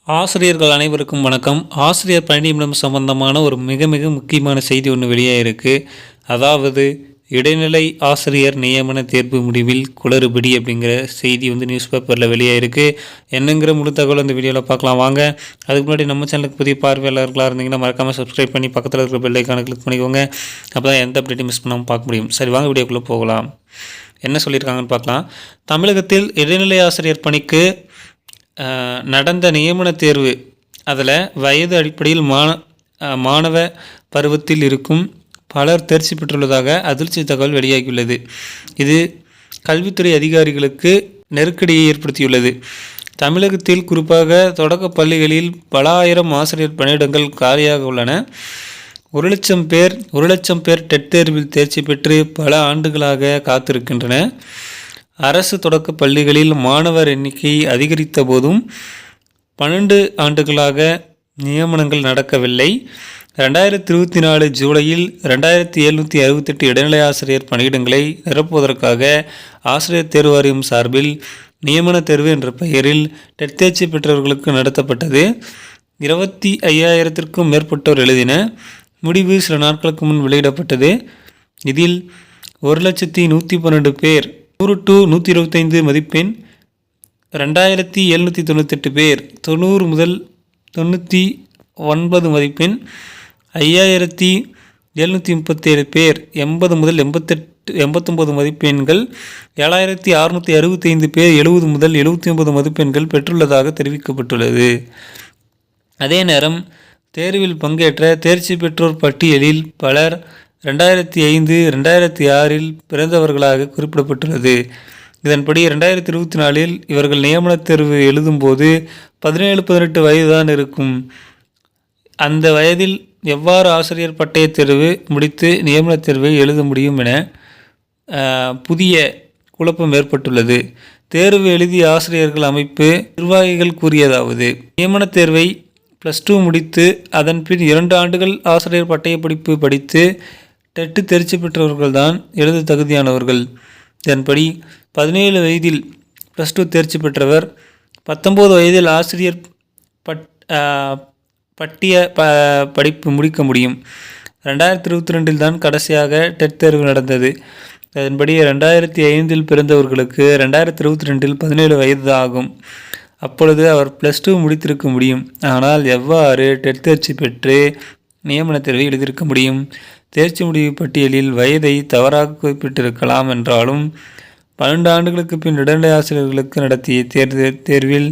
ஆசிரியர்கள் அனைவருக்கும் வணக்கம். ஆசிரியர் பணி நியமனம் சம்பந்தமான ஒரு மிக மிக முக்கியமான செய்தி ஒன்று வெளியாக இருக்குது. அதாவது இடைநிலை ஆசிரியர் நியமன தேர்வு முடிவில் குளறுபடி அப்படிங்கிற செய்தி நியூஸ் பேப்பரில் வெளியாக இருக்குது. என்னங்கிற முழு தகவல் இந்த வீடியோவில் பார்க்கலாம் வாங்க. அதுக்கு முன்னாடி நம்ம சேனலுக்கு புதிய பார்வையாளர்களாக இருந்தீங்கன்னா மறக்காமல் சப்ஸ்கிரைப் பண்ணி பக்கத்தில் இருக்கிற பெல் ஐக்கானை கிளிக் பண்ணிக்கோங்க. அப்போ தான் எந்த அப்டேட்டும் மிஸ் பண்ணாமல் பார்க்க முடியும். சரி வாங்க வீடியோக்குள்ளே போகலாம். என்ன சொல்லியிருக்காங்கன்னு பார்க்கலாம். தமிழகத்தில் இடைநிலை ஆசிரியர் பணிக்கு நடந்த நியமன தேர்வு அதில் வயது அடிப்படையில் மாணவ பருவத்தில் இருக்கும் பலர் தேர்ச்சி பெற்றுள்ளதாக அதிர்ச்சி தகவல் வெளியாகியுள்ளது. இது கல்வித்துறை அதிகாரிகளுக்கு நெருக்கடியை ஏற்படுத்தியுள்ளது. தமிழகத்தில் குறிப்பாக தொடக்க பள்ளிகளில் பல ஆயிரம் ஆசிரியர் பணியிடங்கள் காலியாக உள்ளன. 1,00,000 பேர் டெட் தேர்வில் தேர்ச்சி பெற்று பல ஆண்டுகளாக காத்திருக்கின்றன. அரசு தொடக்க பள்ளிகளில் மாணவர் எண்ணிக்கை அதிகரித்த போதும் 12 ஆண்டுகளாக நியமனங்கள் நடக்கவில்லை. 2024 ஜூலையில் 2768 இடைநிலை ஆசிரியர் பணியிடங்களை நிரப்புவதற்காக ஆசிரியர் தேர்வு வாரியம் சார்பில் நியமன தேர்வு என்ற பெயரில் டெட் தேர்ச்சி பெற்றவர்களுக்கு நடத்தப்பட்டது. 25,000க்கும் மேற்பட்டோர் எழுதின. முடிவு சில நாட்களுக்கு முன் வெளியிடப்பட்டது. இதில் 1,112 பேர் 100 to 125 மதிப்பெண், 2,798 பேர் 90 முதல் 99 மதிப்பெண், 5,737 பேர் 80 முதல் 89 மதிப்பெண்கள், 7,665 பேர் 70 முதல் 79 மதிப்பெண்கள் பெற்றுள்ளதாக தெரிவிக்கப்பட்டுள்ளது. அதே நேரம் தேர்வில் பங்கேற்ற தேர்ச்சி பெற்றோர் பட்டியலில் பலர் 2005, 2006 பிறந்தவர்களாக குறிப்பிடப்பட்டுள்ளது. இதன்படி 2024 இவர்கள் நியமன தேர்வு எழுதும்போது 17-18 வயதுதான் இருக்கும். அந்த வயதில் எவ்வாறு ஆசிரியர் பட்டய தேர்வு முடித்து நியமன தேர்வை எழுத முடியும் என புதிய குழப்பம் ஏற்பட்டுள்ளது. தேர்வு எழுதிய ஆசிரியர்கள் அமைப்பு நிர்வாகிகள் கூறியதாவது: நியமன தேர்வை +2 முடித்து அதன் பின் 2 ஆண்டுகள் ஆசிரியர் பட்டய படிப்பு படித்து டெட்டு தேர்ச்சி பெற்றவர்கள்தான் எழுத தகுதியானவர்கள். இதன்படி 17 வயதில் +2 தேர்ச்சி பெற்றவர் 19 வயதில் ஆசிரியர் பட்டய படிப்பு முடிக்க முடியும். 2022 தான் கடைசியாக டெட் தேர்வு நடந்தது. அதன்படி 2005 பிறந்தவர்களுக்கு 2022 17 வயது ஆகும். அப்பொழுது அவர் +2 முடித்திருக்க முடியும். ஆனால் எவ்வாறு டெட் தேர்ச்சி பெற்று நியமன தேர்வை எழுதியிருக்க முடியும்? தேர்ச்சி முடிவு பட்டியலில் வயதை தவறாக குறிப்பிட்டிருக்கலாம் என்றாலும் 12 ஆண்டுகளுக்கு பின் இடைநிலை ஆசிரியர்களுக்கு நடத்திய தேர்வில்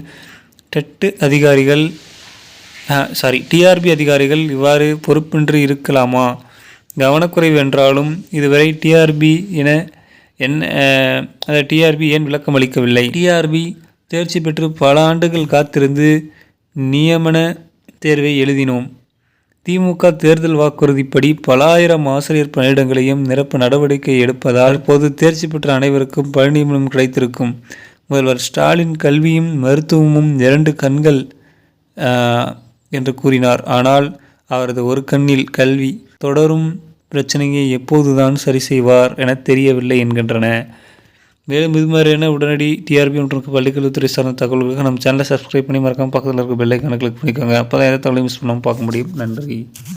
டிஆர்பி அதிகாரிகள் இவ்வாறு பொறுப்பின்றி இருக்கலாமா? கவனக்குறைவு என்றாலும் இதுவரை டிஆர்பி ஏன் விளக்கம் அளிக்கவில்லை? டிஆர்பி தேர்ச்சி பெற்று பல ஆண்டுகள் காத்திருந்து நியமன தேர்வை எழுதினோம். திமுக தேர்தல் வாக்குறுதிப்படி பல ஆயிரம் ஆசிரியர் பணியிடங்களையும் நிரப்ப நடவடிக்கை எடுப்பதால் இப்போது தேர்ச்சி பெற்ற அனைவருக்கும் பணி நியமனம் கிடைத்திருக்கும். முதல்வர் ஸ்டாலின் கல்வியும் மருத்துவமும் 2 கண்கள் என்று கூறினார். ஆனால் அவரது ஒரு கண்ணில் கல்வி. தொடரும் பிரச்சனையை எப்போதுதான் சரி செய்வார் என தெரியவில்லை என்கின்றன. மேலும் இது மாதிரியான உடனடி டிஆர்பி மற்றும் பள்ளிக்கல்வித்துறை சார்ந்த தகவல்களுக்கு நம்ம சேனலை சப்ஸ்கிரைப் பண்ணி மறக்காமல் பக்கத்தில் இருக்க பெல் ஐக்கானை கிளிக் பண்ணிக்கோங்க. அப்போ தான் எந்த தகவலையும் மிஸ் பண்ணாமல் பார்க்க முடியும். நன்றி.